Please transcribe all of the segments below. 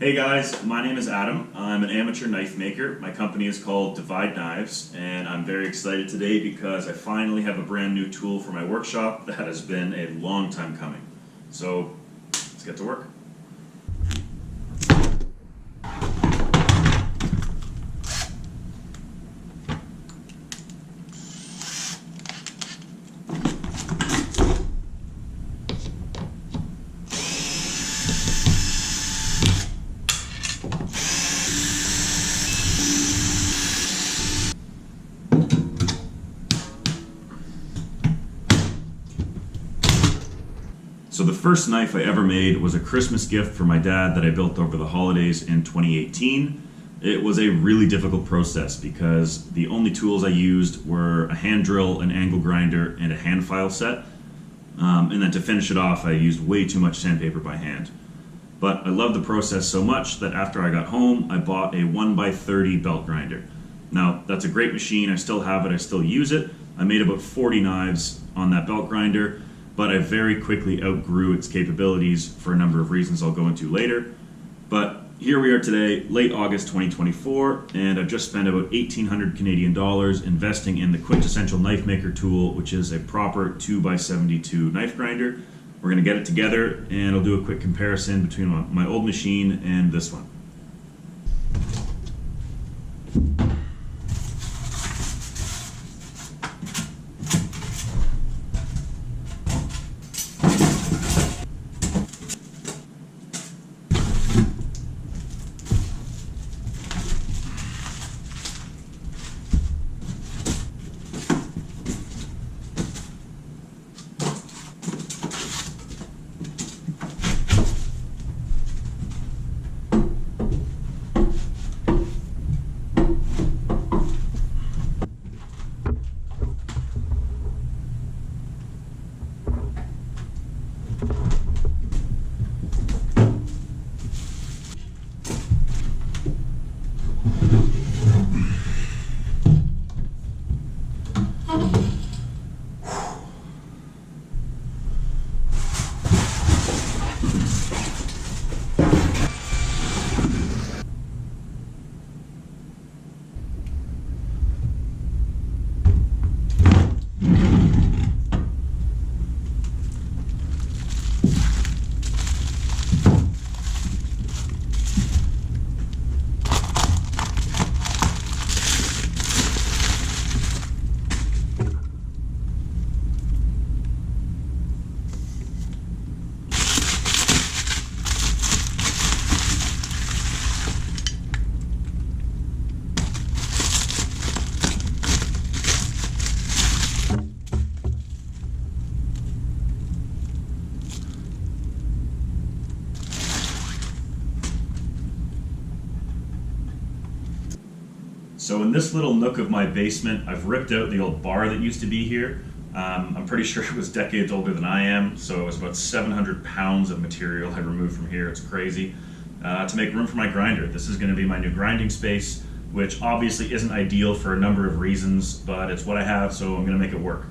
Hey guys, my name is Adam. I'm an amateur knife maker. My company is called Divide Knives, and I'm very excited today because I finally have a brand new tool for my workshop that has been a long time coming. So let's get to work. So the first knife I ever made was a Christmas gift for my dad that I built over the holidays in 2018. It was a really difficult process because the only tools I used were a hand drill, an angle grinder, and a hand file set. And then to finish it off, I used way too much sandpaper by hand. But I loved the process so much that after I got home, I bought a 1x30 belt grinder. Now, that's a great machine. I still have it. I still use it. I made about 40 knives on that belt grinder, but I very quickly outgrew its capabilities for a number of reasons I'll go into later. But here we are today, late August 2024, and I've just spent about 1,800 Canadian dollars investing in the quintessential knife maker tool, which is a proper 2x72 knife grinder. We're gonna get it together, and I'll do a quick comparison between my old machine and this one. So in this little nook of my basement, I've ripped out the old bar that used to be here. I'm pretty sure it was decades older than I am, so it was about 700 pounds of material I removed from here. It's crazy. To make room for my grinder. This is going to be my new grinding space, which obviously isn't ideal for a number of reasons, but it's what I have, so I'm going to make it work.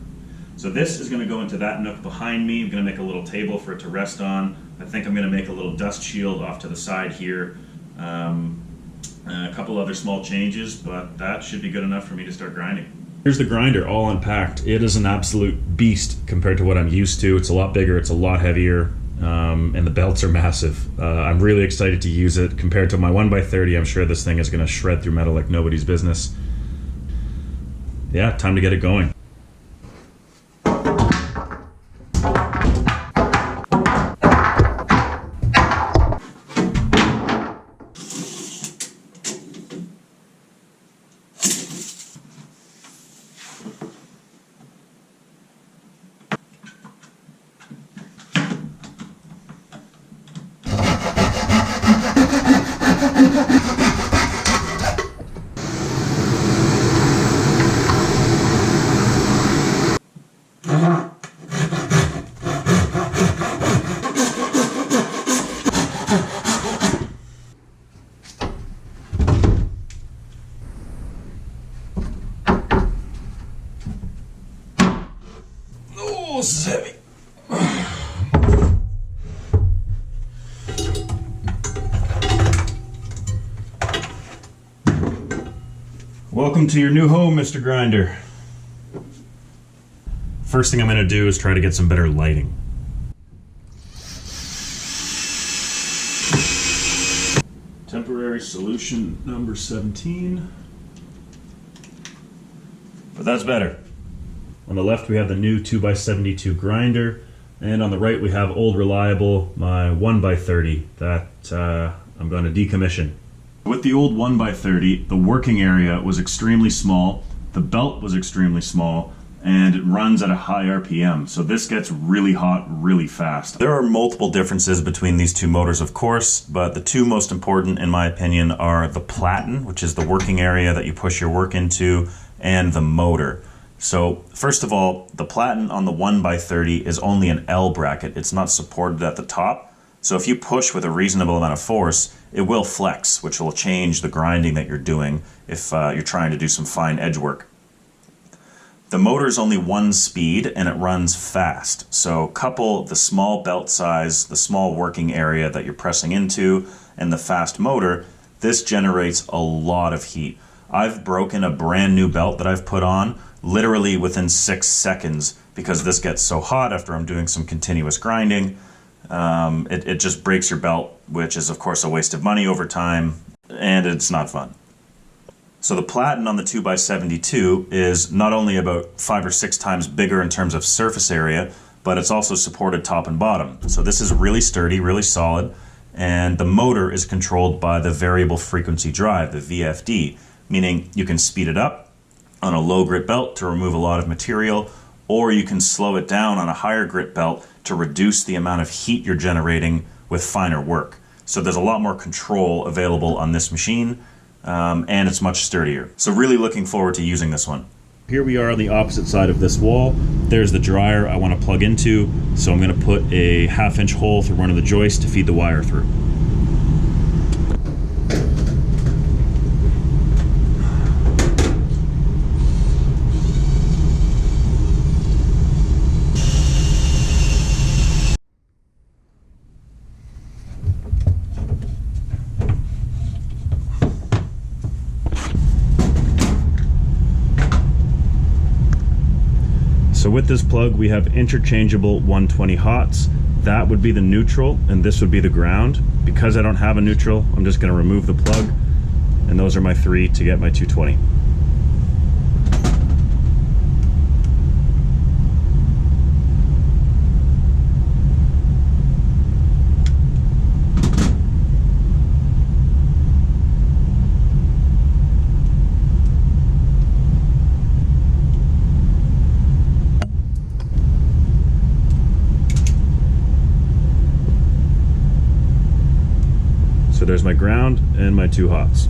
So this is going to go into that nook behind me. I'm going to make a little table for it to rest on. I think I'm going to make a little dust shield off to the side here. A couple other small changes, but that should be good enough for me to start grinding. Here's the grinder all unpacked. It is an absolute beast compared to what I'm used to. It's a lot bigger, it's a lot heavier, and the belts are massive. I'm really excited to use it. Compared to my 1x30, I'm sure this thing is going to shred through metal like nobody's business. Yeah, time to get it going. This is heavy. Welcome to your new home, Mr. Grinder. First thing I'm going to do is try to get some better lighting. Temporary solution number 17. But that's better. On the left we have the new 2x72 grinder, and on the right we have old reliable, my 1x30 that I'm going to decommission. With the old 1x30, the working area was extremely small, the belt was extremely small, and it runs at a high RPM, so this gets really hot really fast. There are multiple differences between these two motors, of course, but the two most important, in my opinion, are the platen, which is the working area that you push your work into, and the motor. So, first of all, the platen on the 1x30 is only an L bracket. It's not supported at the top. So if you push with a reasonable amount of force, it will flex, which will change the grinding that you're doing if you're trying to do some fine edge work. The motor is only one speed and it runs fast. So couple the small belt size, the small working area that you're pressing into, and the fast motor, this generates a lot of heat. I've broken a brand new belt that I've put on literally within 6 seconds because this gets so hot after I'm doing some continuous grinding. It just breaks your belt, which is of course a waste of money over time, and it's not fun. So the platen on the 2x72 is not only about 5 or 6 times bigger in terms of surface area, but it's also supported top and bottom. So this is really sturdy, really solid, and the motor is controlled by the variable frequency drive, the VFD, meaning you can speed it up on a low grit belt to remove a lot of material, or you can slow it down on a higher grit belt to reduce the amount of heat you're generating with finer work. So there's a lot more control available on this machine, and it's much sturdier. So really looking forward to using this one. Here we are on the opposite side of this wall. There's the dryer I want to plug into, so I'm going to put a 1/2 inch hole through one of the joists to feed the wire through. So with this plug we have interchangeable 120 hots. That would be the neutral and this would be the ground. Because I don't have a neutral, I'm just going to remove the plug, and those are my 3 to get my 220. So there's my ground and my 2 hots.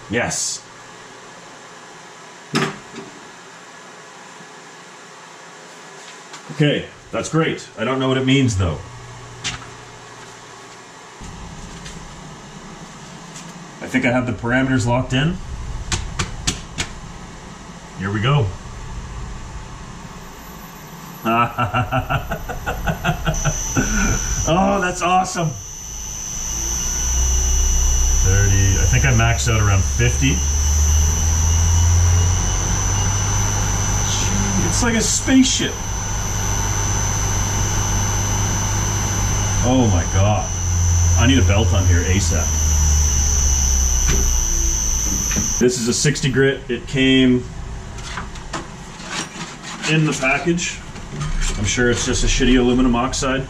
Yes. Okay, that's great. I don't know what it means though. think I have the parameters locked in. Here we go. Oh, that's awesome. 30, I think I maxed out around 50. It's like a spaceship. Oh my god. I need a belt on here ASAP. This is a 60 grit. It came in the package. I'm sure it's just a shitty aluminum oxide.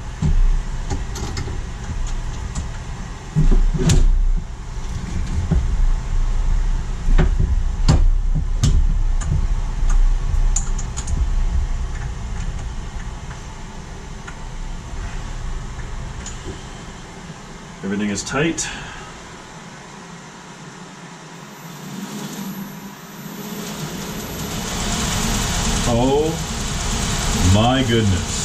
Everything is tight. Oh my goodness.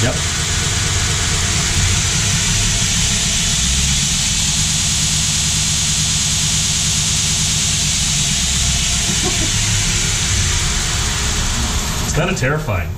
Yep. It's kind of terrifying.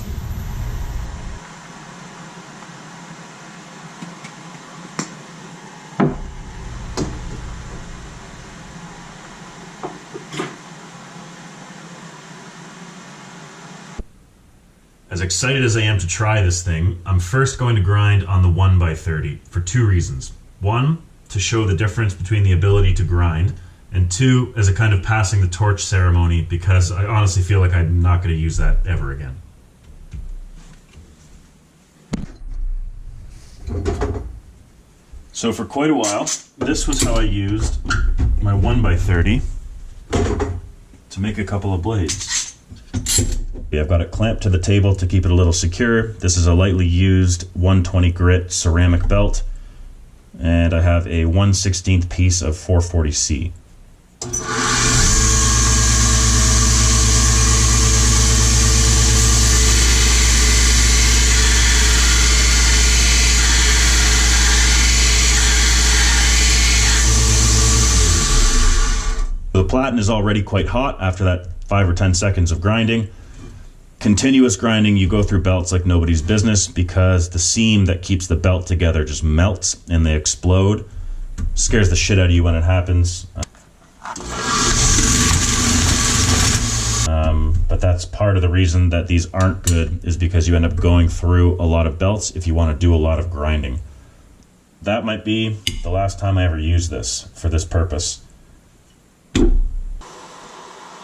As excited as I am to try this thing, I'm first going to grind on the 1x30 for two reasons. One, to show the difference between the ability to grind, and two, as a kind of passing the torch ceremony, because I honestly feel like I'm not going to use that ever again. So for quite a while, this was how I used my 1x30 to make a couple of blades. I've got it clamped to the table to keep it a little secure. This is a lightly used 120 grit ceramic belt, and I have a 1/16 piece of 440C. The platen is already quite hot after that 5 or 10 seconds of grinding. Continuous grinding, you go through belts like nobody's business because the seam that keeps the belt together just melts and they explode. Scares the shit out of you when it happens. But that's part of the reason that these aren't good, is because you end up going through a lot of belts if you want to do a lot of grinding. That might be the last time I ever use this for this purpose.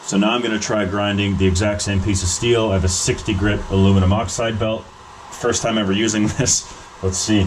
So now I'm going to try grinding the exact same piece of steel. I have a 60 grit aluminum oxide belt. First time ever using this. Let's see.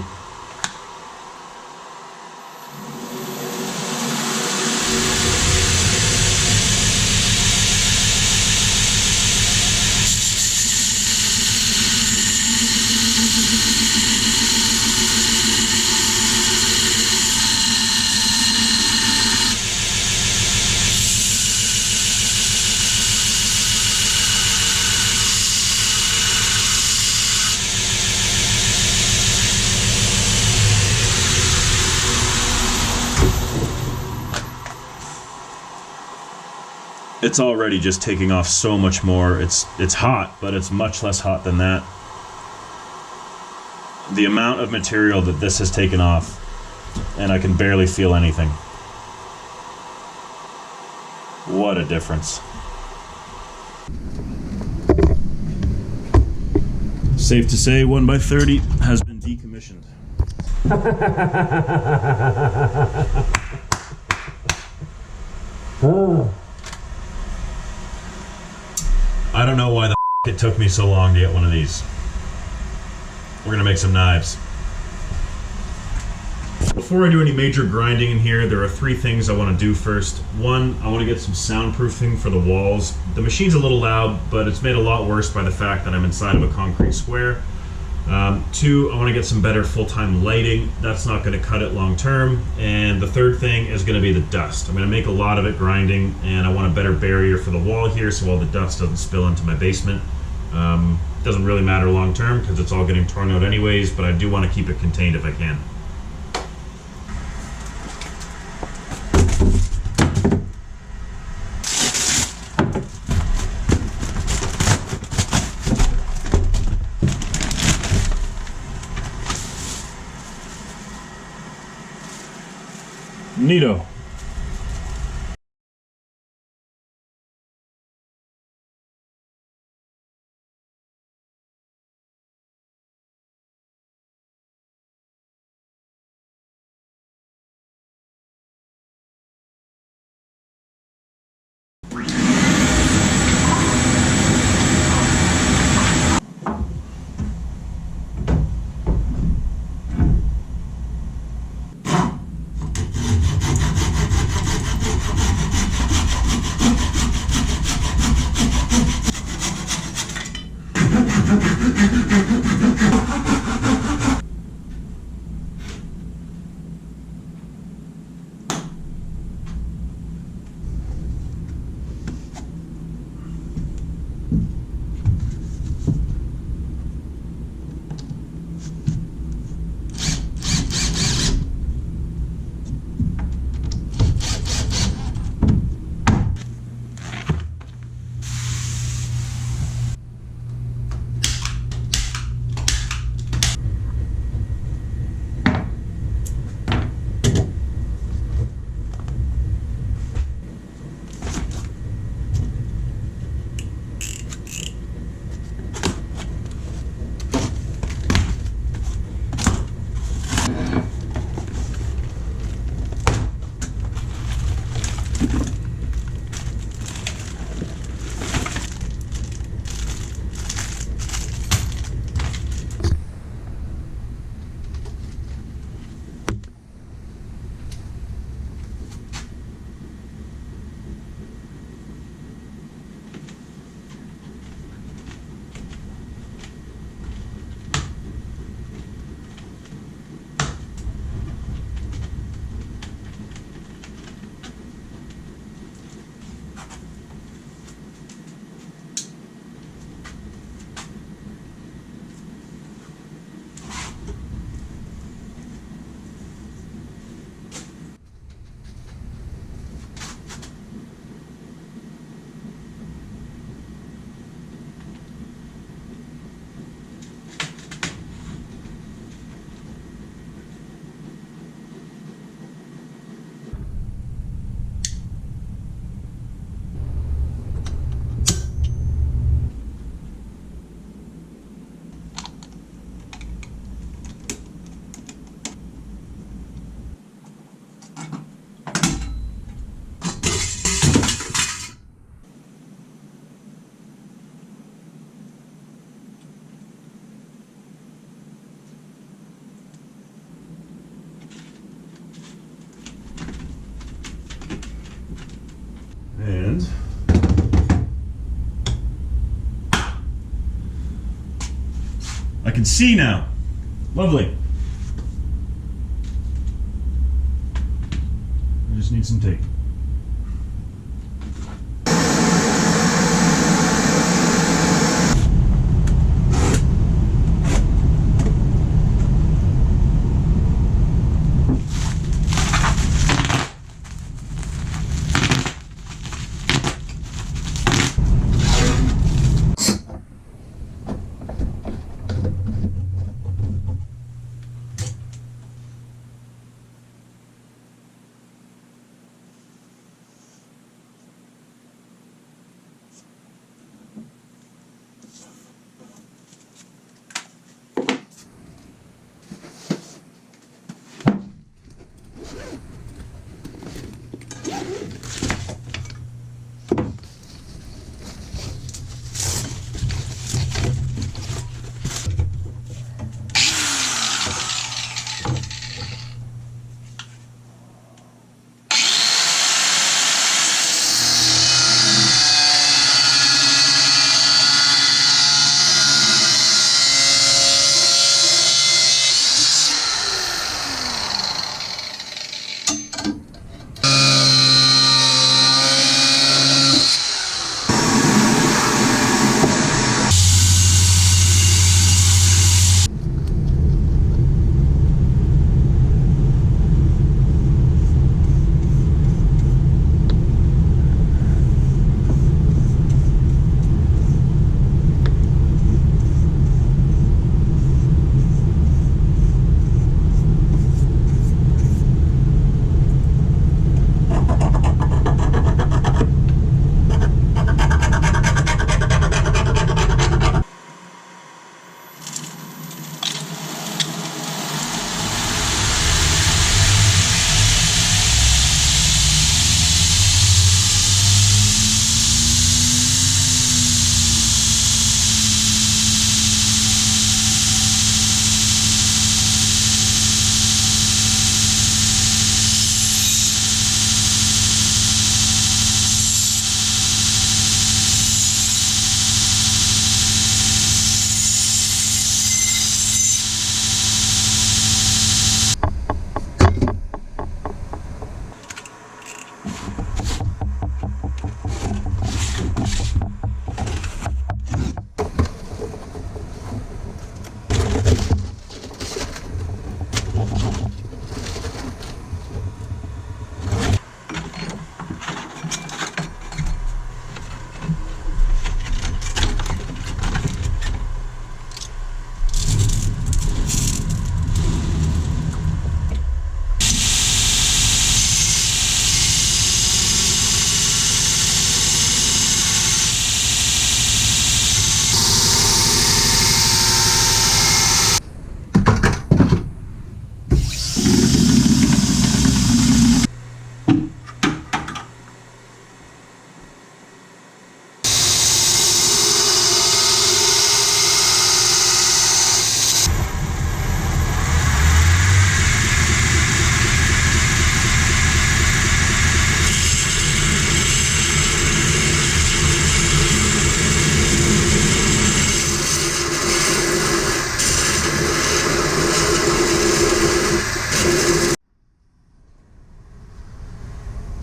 It's already just taking off so much more. It's hot, but it's much less hot than that. The amount of material that this has taken off, and I can barely feel anything. What a difference. Safe to say 1x30 has been decommissioned. I don't know why the it took me so long to get one of these. We're gonna make some knives. Before I do any major grinding in here, there are three things I want to do first. One, I want to get some soundproofing for the walls. The machine's a little loud, but it's made a lot worse by the fact that I'm inside of a concrete square. Two, I want to get some better full-time lighting. That's not going to cut it long term. And the third thing is going to be the dust. I'm going to make a lot of it grinding, and I want a better barrier for the wall here so all the dust doesn't spill into my basement. Doesn't really matter long term because it's all getting torn out anyways, but I do want to keep it contained if I can. Neato. And I can see now. Lovely. I just need some tape.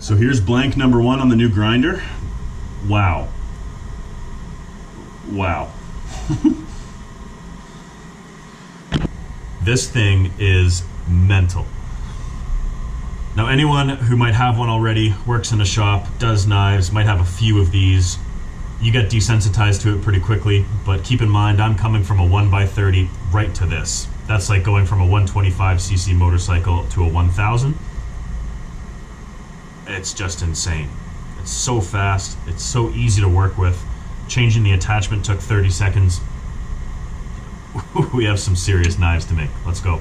So here's blank number 1 on the new grinder. Wow. Wow. This thing is mental. Now anyone who might have one already, works in a shop, does knives, might have a few of these, you get desensitized to it pretty quickly, but keep in mind I'm coming from a 1x30 right to this. That's like going from a 125cc motorcycle to a 1000. It's just insane. It's so fast, it's so easy to work with. Changing the attachment took 30 seconds. We have some serious knives to make. Let's go.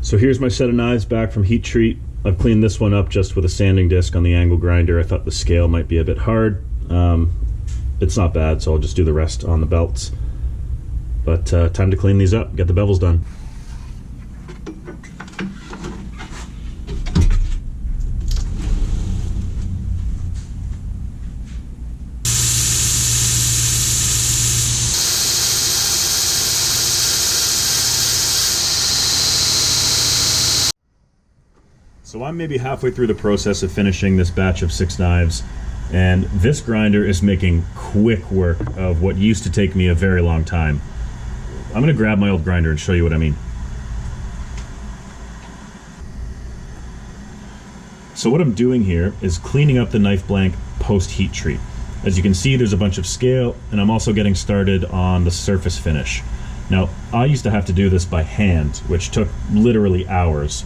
So here's my set of knives back from heat treat. I've cleaned this one up just with a sanding disc on the angle grinder. I thought the scale might be a bit hard. It's not bad, so I'll just do the rest on the belts. But time to clean these up, get the bevels done. So I'm maybe halfway through the process of finishing this batch of 6 knives, and this grinder is making quick work of what used to take me a very long time. I'm going to grab my old grinder and show you what I mean. So what I'm doing here is cleaning up the knife blank post heat treat. As you can see, there's a bunch of scale, and I'm also getting started on the surface finish. Now, I used to have to do this by hand, which took literally hours,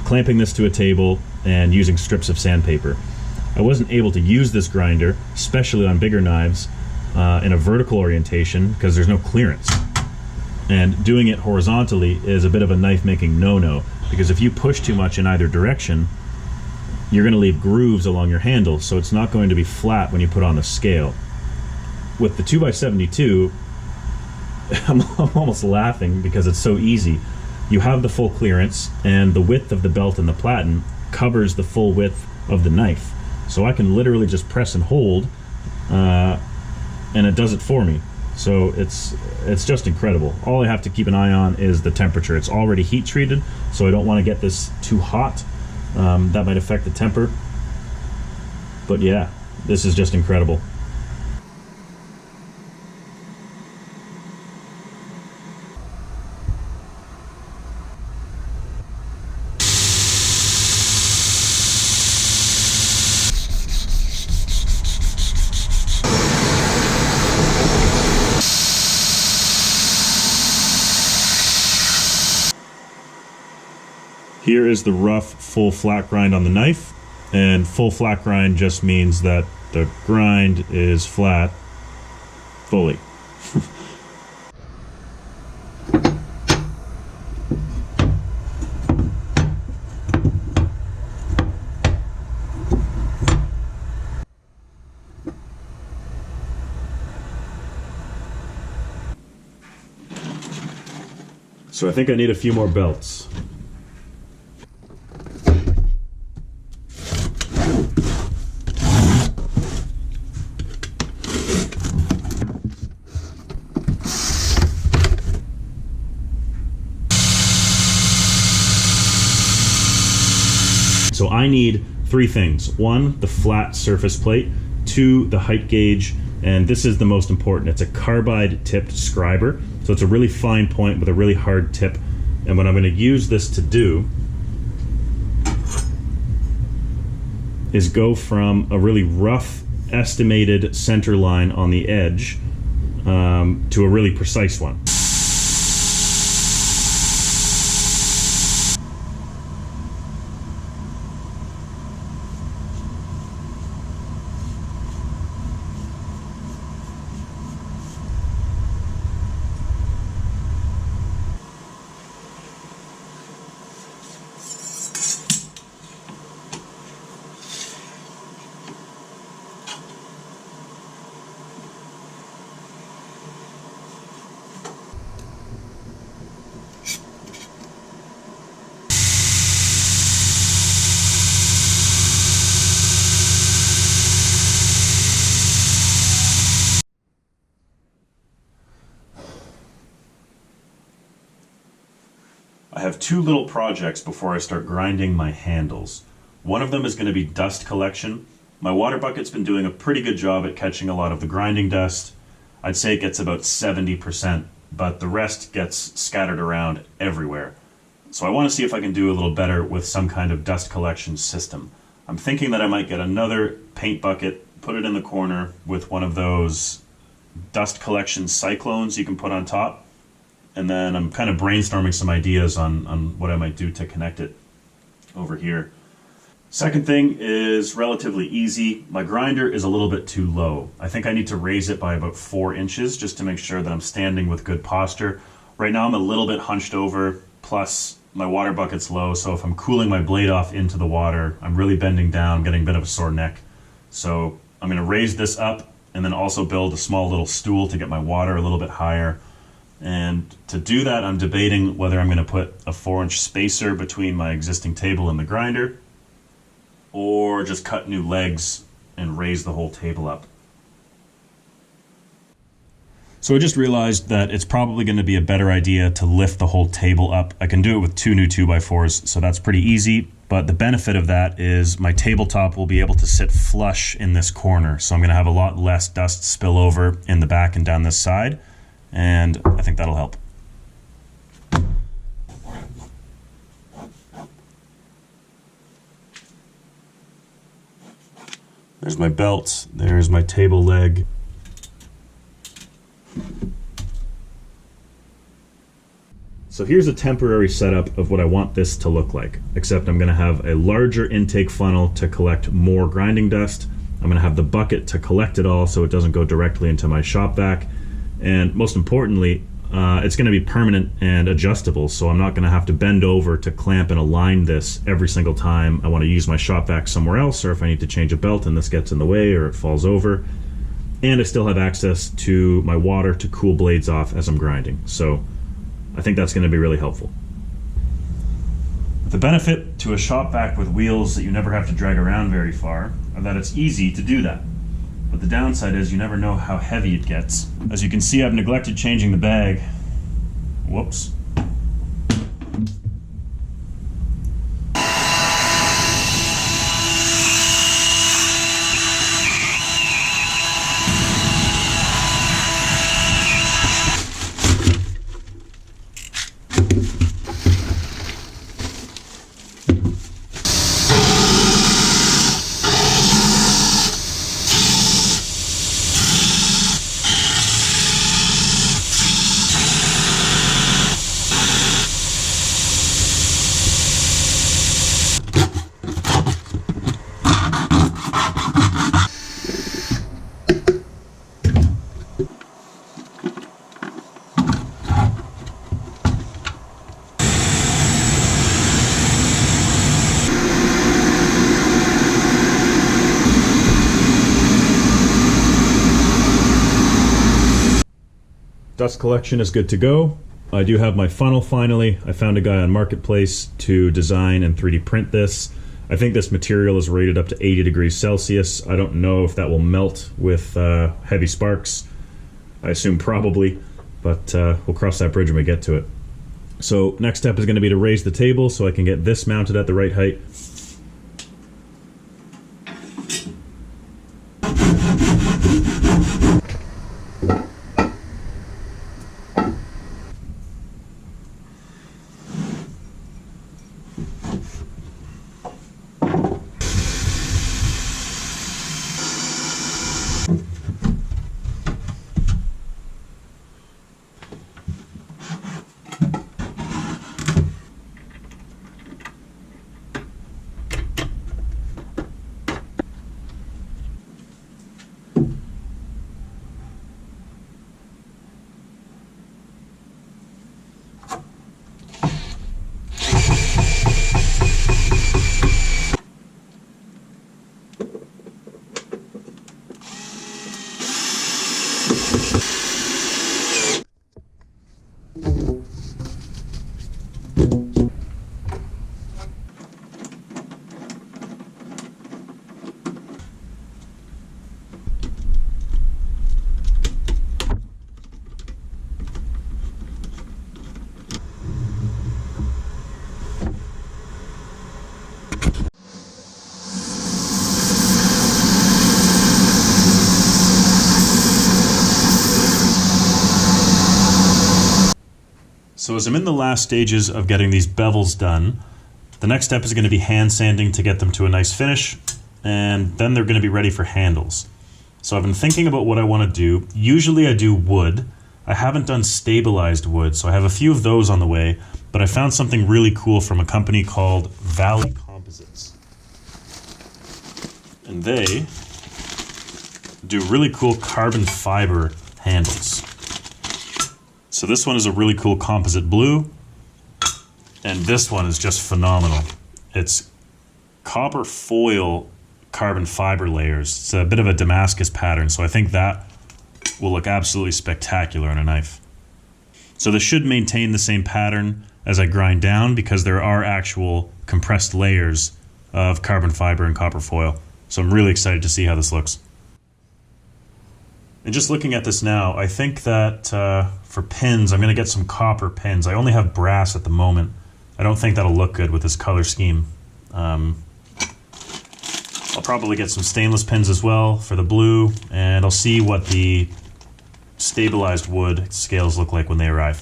clamping this to a table and using strips of sandpaper. I wasn't able to use this grinder, especially on bigger knives, in a vertical orientation because there's no clearance. And doing it horizontally is a bit of a knife making no-no, because if you push too much in either direction, you're going to leave grooves along your handle, so it's not going to be flat when you put on the scale. With the 2x72, I'm almost laughing because it's so easy. You have the full clearance, and the width of the belt and the platen covers the full width of the knife. So I can literally just press and hold, and it does it for me. So it's just incredible. All I have to keep an eye on is the temperature. It's already heat treated, so I don't want to get this too hot. That might affect the temper. But yeah, this is just incredible. Here is the rough full flat grind on the knife, and full flat grind just means that the grind is flat fully. So I think I need a few more belts. So I need three things. One, the flat surface plate. Two, the height gauge. And this is the most important. It's a carbide tipped scriber. So it's a really fine point with a really hard tip. And what I'm going to use this to do is go from a really rough estimated center line on the edge to a really precise one. I have two little projects before I start grinding my handles. One of them is going to be dust collection. My water bucket's been doing a pretty good job at catching a lot of the grinding dust. I'd say it gets about 70%, but the rest gets scattered around everywhere. So I want to see if I can do a little better with some kind of dust collection system. I'm thinking that I might get another paint bucket, put it in the corner with one of those dust collection cyclones you can put on top. And then I'm kind of brainstorming some ideas on what I might do to connect it over here. Second thing is relatively easy. My grinder is a little bit too low. I think I need to raise it by about 4 inches just to make sure that I'm standing with good posture. Right now I'm a little bit hunched over, plus my water bucket's low, so if I'm cooling my blade off into the water, I'm really bending down, getting a bit of a sore neck. So I'm going to raise this up and then also build a small little stool to get my water a little bit higher. And to do that, I'm debating whether I'm going to put a 4-inch spacer between my existing table and the grinder, or just cut new legs and raise the whole table up. So I just realized that it's probably going to be a better idea to lift the whole table up. I can do it with 2 new 2x4s, so that's pretty easy. But the benefit of that is my tabletop will be able to sit flush in this corner. So I'm going to have a lot less dust spill over in the back and down this side. And I think that'll help. There's my belt, there's my table leg. So here's a temporary setup of what I want this to look like, except I'm going to have a larger intake funnel to collect more grinding dust. I'm going to have the bucket to collect it all so it doesn't go directly into my shop vac. And most importantly, it's going to be permanent and adjustable, so I'm not going to have to bend over to clamp and align this every single time I want to use my shop vac somewhere else, or if I need to change a belt and this gets in the way or it falls over. And I still have access to my water to cool blades off as I'm grinding. So I think that's going to be really helpful. The benefit to a shop vac with wheels that you never have to drag around very far are that it's easy to do that. But the downside is you never know how heavy it gets. As you can see, I've neglected changing the bag. Whoops. Dust collection is good to go. I do have my funnel finally. I found a guy on Marketplace to design and 3D print this. I think this material is rated up to 80 degrees Celsius. I don't know if that will melt with heavy sparks. I assume probably, but we'll cross that bridge when we get to it. So next step is going to be to raise the table so I can get this mounted at the right height. So as I'm in the last stages of getting these bevels done, the next step is going to be hand sanding to get them to a nice finish, and then they're going to be ready for handles. So I've been thinking about what I want to do. Usually I do wood. I haven't done stabilized wood, so I have a few of those on the way, but I found something really cool from a company called Valley Composites. And they do really cool carbon fiber handles. So this one is a really cool composite blue, and this one is just phenomenal. It's copper foil carbon fiber layers. It's a bit of a Damascus pattern, so I think that will look absolutely spectacular on a knife. So this should maintain the same pattern as I grind down because there are actual compressed layers of carbon fiber and copper foil. So I'm really excited to see how this looks. And just looking at this now, I think that for pins, I'm going to get some copper pins. I only have brass at the moment. I don't think that'll look good with this color scheme. I'll probably get some stainless pins as well for the blue, and I'll see what the stabilized wood scales look like when they arrive.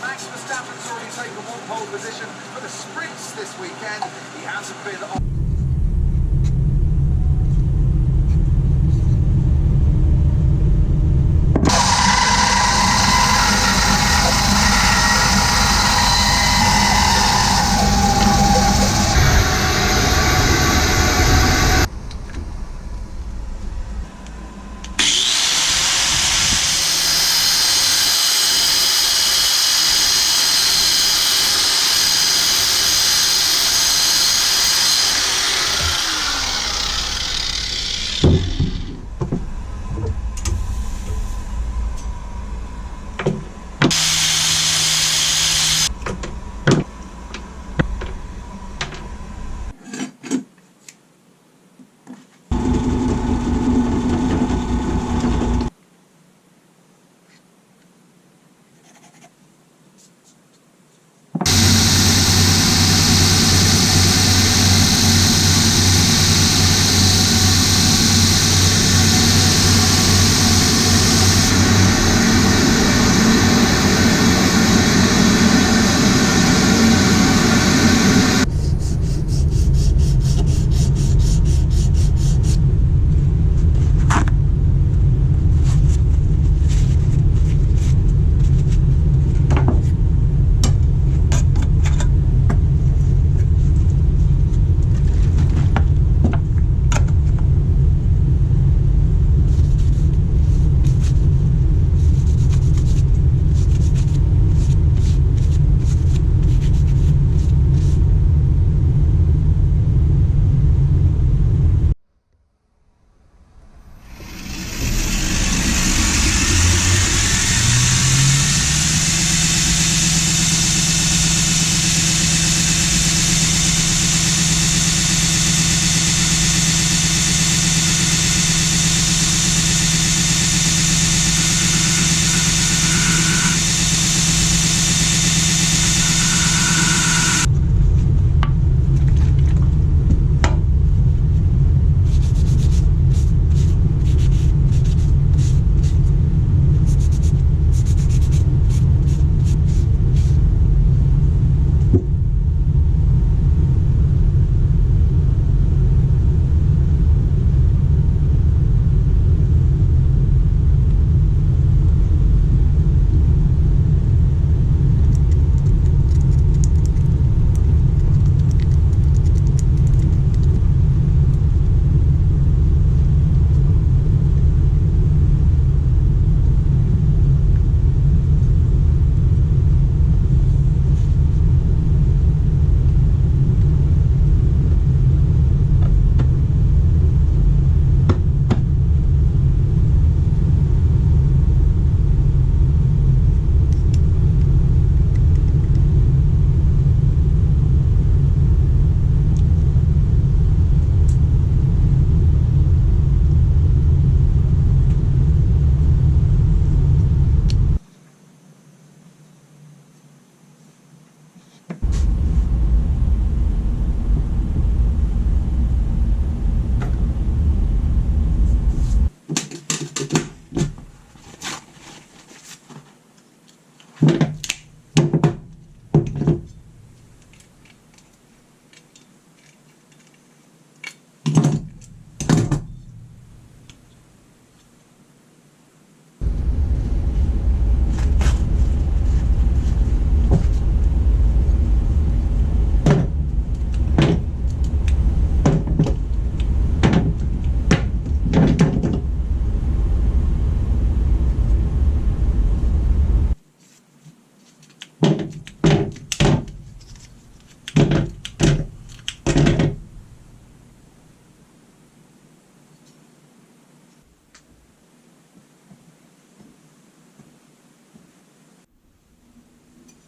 Max Verstappen's already taken one pole position for the sprints this weekend. He hasn't been on.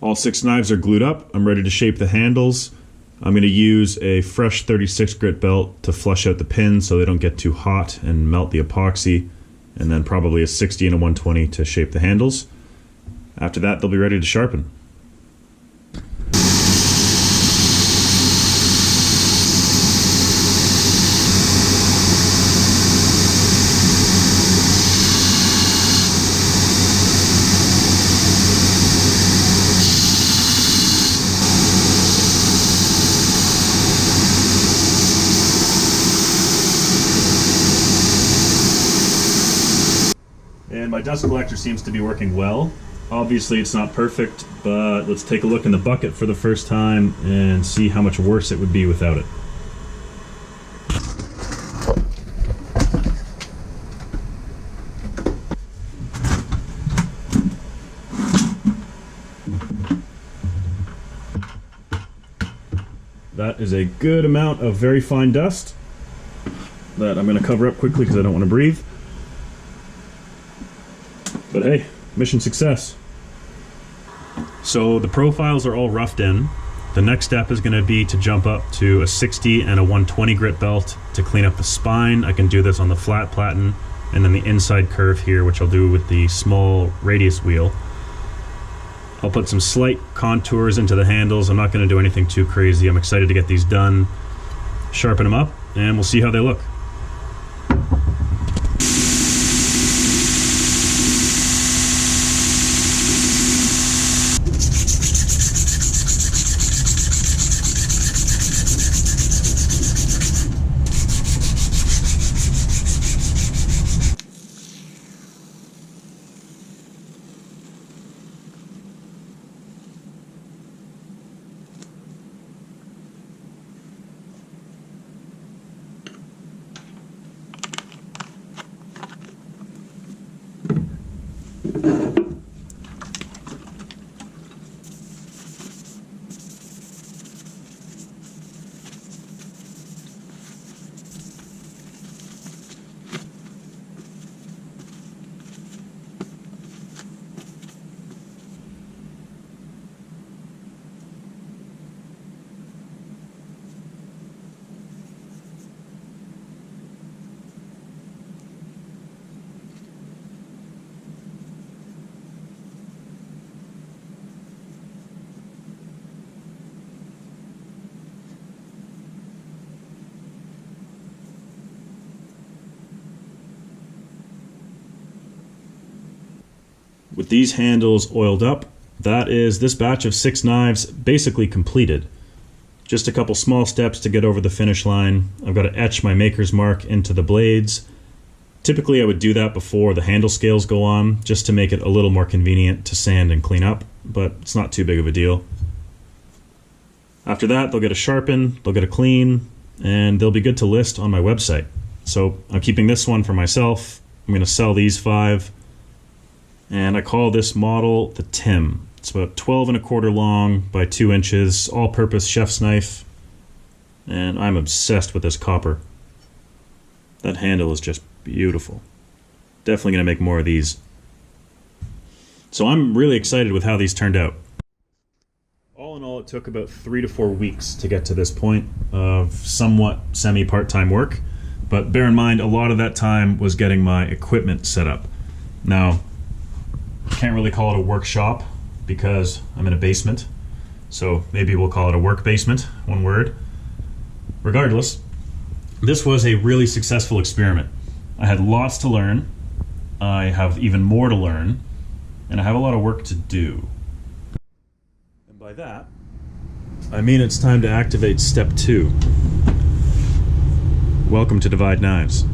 All 6 knives are glued up. I'm ready to shape the handles. I'm going to use a fresh 36 grit belt to flush out the pins so they don't get too hot and melt the epoxy, and then probably a 60 and a 120 to shape the handles. After that, they'll be ready to sharpen. my dust collector seems to be working well. Obviously it's not perfect, but let's take a look in the bucket for the first time and see how much worse it would be without it. That is a good amount of very fine dust that I'm going to cover up quickly because I don't want to breathe. But hey, mission success. So the profiles are all roughed in. The next step is going to be to jump up to a 60 and a 120 grit belt to clean up the spine. I can do this on the flat platen and then the inside curve here, which I'll do with the small radius wheel. I'll put some slight contours into the handles. I'm not going to do anything too crazy. I'm excited to get these done, sharpen them up, and we'll see how they look. With these handles oiled up, that is this batch of 6 knives basically completed. Just a couple small steps to get over the finish line. I've got to etch my maker's mark into the blades. Typically I would do that before the handle scales go on, just to make it a little more convenient to sand and clean up, but it's not too big of a deal. After that, they'll get a sharpen, they'll get a clean, and they'll be good to list on my website. So I'm keeping this one for myself. I'm going to sell these 5. And I call this model the Tim. It's about 12¼ long by 2 inches, all-purpose chef's knife. And I'm obsessed with this copper. That handle is just beautiful. Definitely going to make more of these. So I'm really excited with how these turned out. All in all, it took about 3 to 4 weeks to get to this point of somewhat semi-part-time work. But bear in mind, a lot of that time was getting my equipment set up. Now, can't really call it a workshop because I'm in a basement, so maybe we'll call it a work basement, one word. Regardless, this was a really successful experiment. I had lots to learn, I have even more to learn, and I have a lot of work to do. And by that, I mean it's time to activate step 2. Welcome to Divide Knives.